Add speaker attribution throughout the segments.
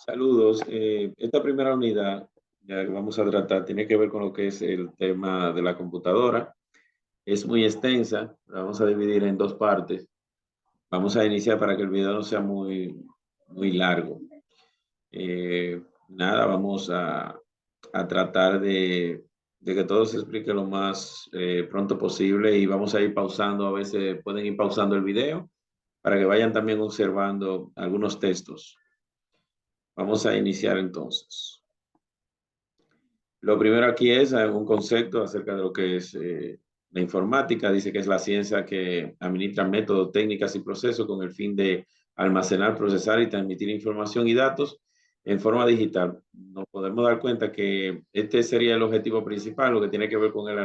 Speaker 1: Saludos. Esta primera unidad ya que vamos a tratar tiene que ver con lo que es el tema de la computadora. Es muy extensa, la vamos a dividir en dos partes. Vamos a iniciar para que el video no sea muy largo. Nada, vamos a tratar de que todo se explique lo más pronto posible y vamos a ir pausando. A veces pueden ir pausando el video para que vayan también observando algunos textos. Vamos a iniciar entonces. Lo primero aquí es un concepto acerca de lo que es la informática. Dice que es la ciencia que administra métodos, técnicas y procesos con el fin de almacenar, procesar y transmitir información y datos en forma digital. Nos podemos dar cuenta que este sería el objetivo principal, lo que tiene que ver con el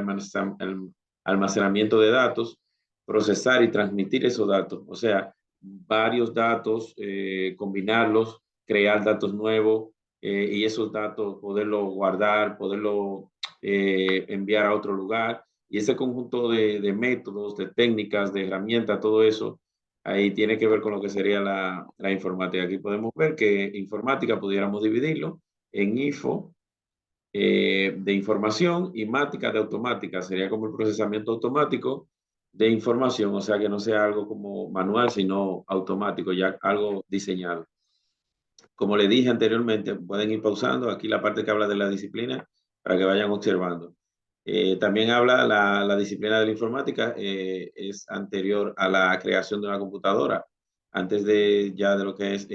Speaker 1: almacenamiento de datos, procesar y transmitir esos datos. O sea, varios datos, combinarlos, crear datos nuevos y esos datos poderlo guardar, poderlo enviar a otro lugar. Y ese conjunto de métodos, de técnicas, de herramientas, todo eso, ahí tiene que ver con lo que sería la informática. Aquí podemos ver que informática pudiéramos dividirlo en info, de información, y mática de automática. Sería como el procesamiento automático de información, o sea que no sea algo como manual, sino automático, ya algo diseñado. Como le dije anteriormente, pueden ir pausando aquí la parte que habla de la disciplina para que vayan observando. También habla la disciplina de la informática, es anterior a la creación de una computadora. Antes de ya de lo que es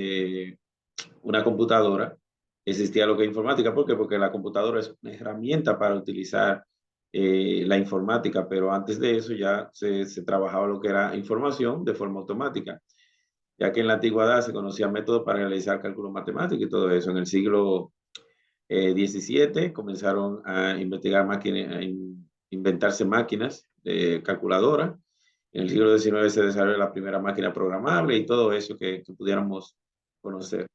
Speaker 1: una computadora, existía lo que es informática. ¿Por qué? Porque la computadora es una herramienta para utilizar la informática, pero antes de eso ya se trabajaba lo que era información de forma automática, ya que en la antigüedad se conocían métodos para realizar cálculos matemáticos y todo eso. En el siglo XVII comenzaron a investigar máquinas, a inventarse máquinas de calculadora. En el siglo XIX se desarrolló la primera máquina programable y todo eso que pudiéramos conocer.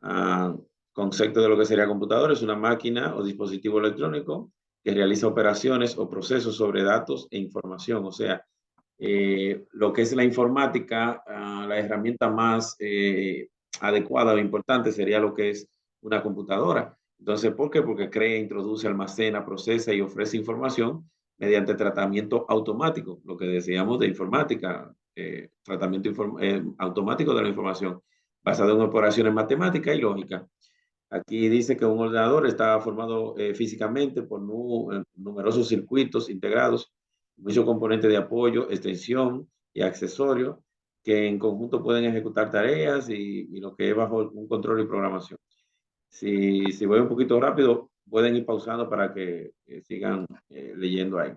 Speaker 1: Uh, Concepto de lo que sería computador: es una máquina o dispositivo electrónico que realiza operaciones o procesos sobre datos e información. O sea, lo que es la informática, la herramienta más adecuada o importante sería lo que es una computadora. Entonces, ¿por qué? Porque crea, introduce, almacena, procesa y ofrece información mediante tratamiento automático, lo que decíamos de informática, tratamiento automático de la información, basado en operaciones matemáticas y lógica. Aquí dice que un ordenador está formado físicamente por numerosos circuitos integrados, muchos componentes de apoyo, extensión y accesorios que en conjunto pueden ejecutar tareas y lo que es bajo un control y programación. Si voy un poquito rápido, pueden ir pausando para que sigan leyendo ahí.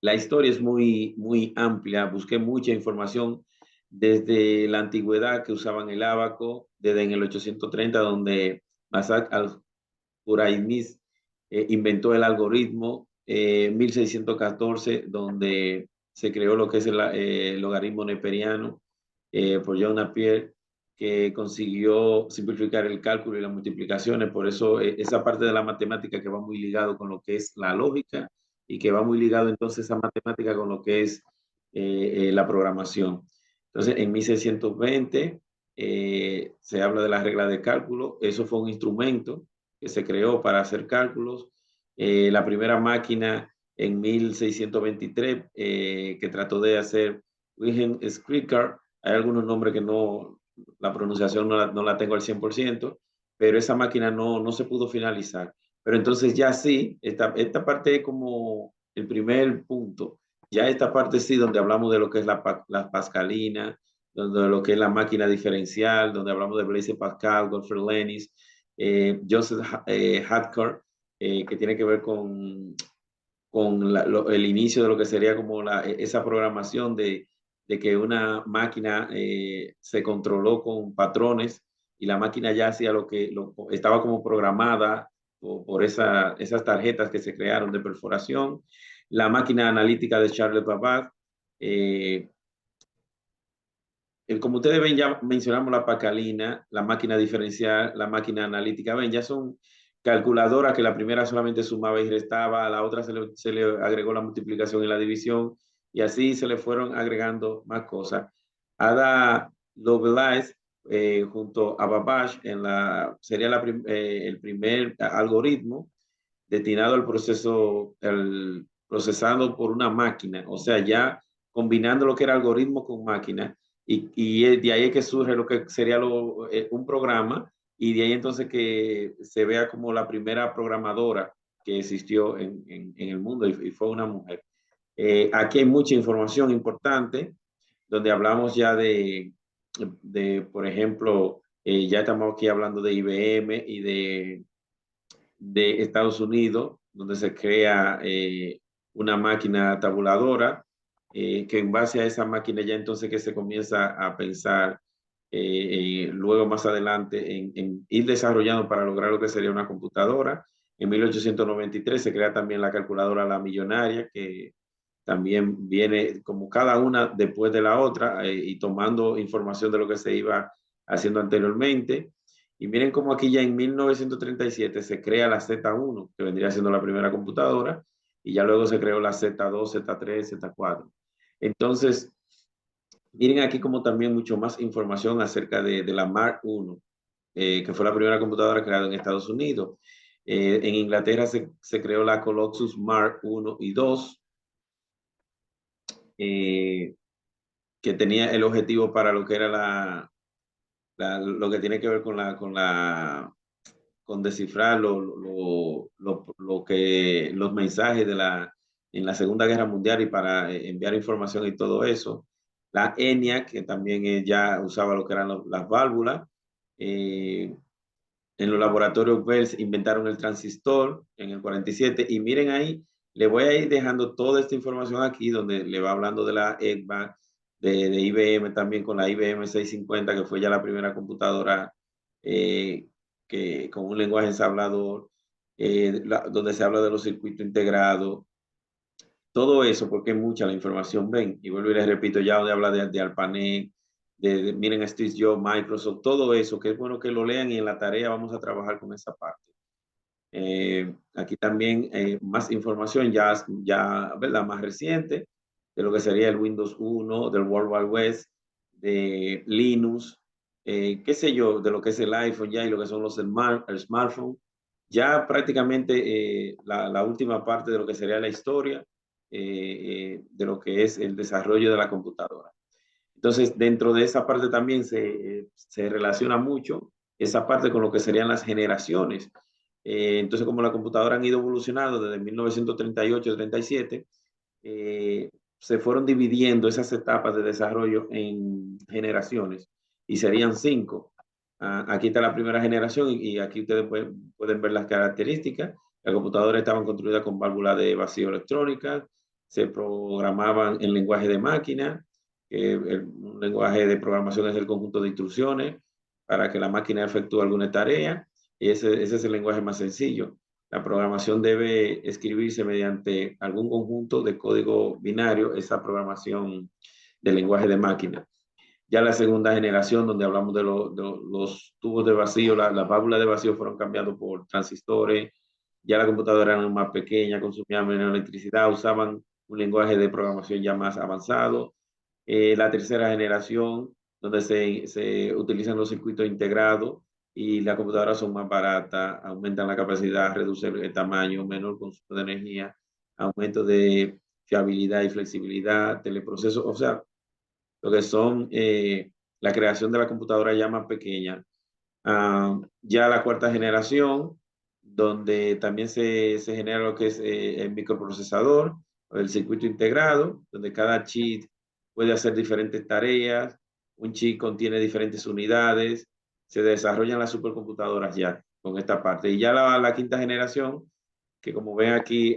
Speaker 1: La historia es muy amplia. Busqué mucha información desde la antigüedad, que usaban el ábaco, desde en el 830, donde Masak al-Quraymiz inventó el algoritmo, 1614, donde se creó lo que es el logaritmo neperiano por John Napier, que consiguió simplificar el cálculo y las multiplicaciones. Por eso esa parte de la matemática que va muy ligado con lo que es la lógica, y que va muy ligado entonces esa matemática con lo que es la programación. Entonces, en 1620 se habla de la regla de cálculo. Eso fue un instrumento que se creó para hacer cálculos. La primera máquina en 1623 que trató de hacer Wilhelm Schweitzer. Hay algunos nombres que no, la pronunciación no la tengo al 100%, pero esa máquina no se pudo finalizar. Pero entonces ya sí, esta parte es como el primer punto. Ya esta parte sí, donde hablamos de lo que es la pascalina, donde lo que es la máquina diferencial, donde hablamos de Blaise Pascal, Gottfried Leibniz, Joseph Hadker, que tiene que ver con el inicio de lo que sería como esa programación de que una máquina se controló con patrones, y la máquina ya hacía estaba como programada por esas tarjetas que se crearon de perforación. La máquina analítica de Charles Babbage. Como ustedes ven, ya mencionamos la pacalina, la máquina diferencial, la máquina analítica. Ven, ya son calculadoras que la primera solamente sumaba y restaba, a la otra se le agregó la multiplicación y la división, y así se le fueron agregando más cosas. Ada Lovelace junto a Babbage sería el primer algoritmo destinado al proceso, el procesado por una máquina, o sea, ya combinando lo que era algoritmo con máquina, y de ahí es que surge lo que sería un programa, y de ahí entonces que se vea como la primera programadora que existió en el mundo, y fue una mujer. Aquí hay mucha información importante, donde hablamos ya por ejemplo, ya estamos aquí hablando de IBM y de Estados Unidos, donde se crea una máquina tabuladora, que en base a esa máquina ya entonces que se comienza a pensar luego más adelante en ir desarrollando para lograr lo que sería una computadora. En 1893 se crea también la calculadora La Millonaria, que también viene como cada una después de la otra y tomando información de lo que se iba haciendo anteriormente. Y miren cómo aquí ya en 1937 se crea la Z1, que vendría siendo la primera computadora, y ya luego se creó la Z2, Z3, Z4. Entonces, miren aquí como también mucho más información acerca de la Mark I, que fue la primera computadora creada en Estados Unidos. En Inglaterra se creó la Colossus Mark I y II, eh, que tenía el objetivo para lo que era lo que tiene que ver con descifrar los mensajes en la Segunda Guerra Mundial y para enviar información y todo eso. La ENIAC, que también ya usaba lo que eran las válvulas. Eh, en los laboratorios Bell inventaron el transistor en el 47. Y miren ahí, le voy a ir dejando toda esta información aquí, donde le va hablando de la ECBA, de IBM también con la IBM 650, que fue ya la primera computadora con un lenguaje ensamblador, donde se habla de los circuitos integrados. Todo eso, porque es mucha la información, ven, y vuelvo y les repito, ya donde habla de ARPANET, miren Steve Jobs, Microsoft, todo eso, que es bueno que lo lean, y en la tarea vamos a trabajar con esa parte. Aquí también más información ya, ¿verdad? Más reciente, de lo que sería el Windows 1, del World Wide Web, de Linux, qué sé yo, de lo que es el iPhone ya y lo que son los smartphones. Ya prácticamente la última parte de lo que sería la historia de lo que es el desarrollo de la computadora. Entonces, dentro de esa parte también se relaciona mucho esa parte con lo que serían las generaciones. Entonces, como la computadora han ido evolucionando desde 1938-37, se fueron dividiendo esas etapas de desarrollo en generaciones, y serían 5. Aquí está la primera generación, y aquí ustedes pueden ver las características. Las computadoras estaban construidas con válvulas de vacío electrónicas, se programaban en lenguaje de máquina, un lenguaje de programación es el conjunto de instrucciones para que la máquina efectúe alguna tarea, y ese es el lenguaje más sencillo. La programación debe escribirse mediante algún conjunto de código binario, esa programación del lenguaje de máquina. Ya la segunda generación, donde hablamos de los tubos de vacío, las válvulas de vacío fueron cambiados por transistores, ya la computadora era más pequeña, consumía menos electricidad, usaban un lenguaje de programación ya más avanzado. La tercera generación, donde se utilizan los circuitos integrados y las computadoras son más baratas, aumentan la capacidad, reducen el tamaño, menor consumo de energía, aumento de fiabilidad y flexibilidad, teleprocesos, o sea, lo que son la creación de la computadora ya más pequeña. Ya la cuarta generación, donde también se genera lo que es el microprocesador, el circuito integrado, donde cada chip puede hacer diferentes tareas, un chip contiene diferentes unidades, se desarrollan las supercomputadoras ya con esta parte. Y ya la quinta generación, que como ven aquí,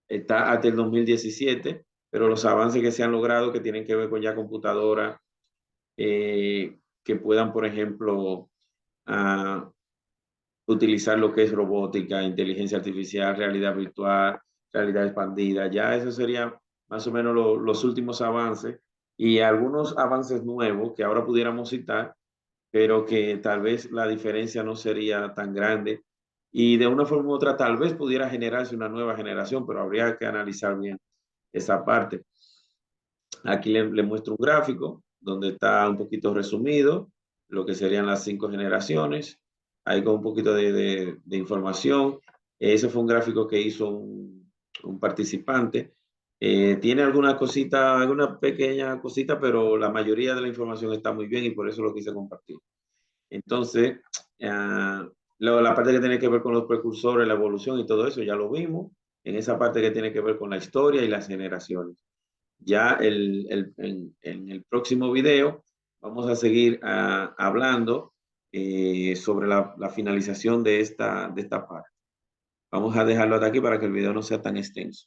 Speaker 1: está hasta el 2017, pero los avances que se han logrado que tienen que ver con ya computadoras que puedan, por ejemplo, uh, utilizar lo que es robótica, inteligencia artificial, realidad virtual, realidad expandida. Ya eso sería más o menos los últimos avances, y algunos avances nuevos que ahora pudiéramos citar, pero que tal vez la diferencia no sería tan grande, y de una forma u otra tal vez pudiera generarse una nueva generación, pero habría que analizar bien esa parte. Aquí le muestro un gráfico donde está un poquito resumido lo que serían las 5 generaciones, ahí con un poquito de información. Ese fue un gráfico que hizo un participante. Tiene alguna cosita, alguna pequeña cosita, pero la mayoría de la información está muy bien y por eso lo quise compartir. Entonces, la parte que tiene que ver con los precursores, la evolución y todo eso, ya lo vimos. En esa parte que tiene que ver con la historia y las generaciones. Ya en el próximo video vamos a seguir hablando sobre la finalización de esta parte. Vamos a dejarlo hasta aquí para que el video no sea tan extenso.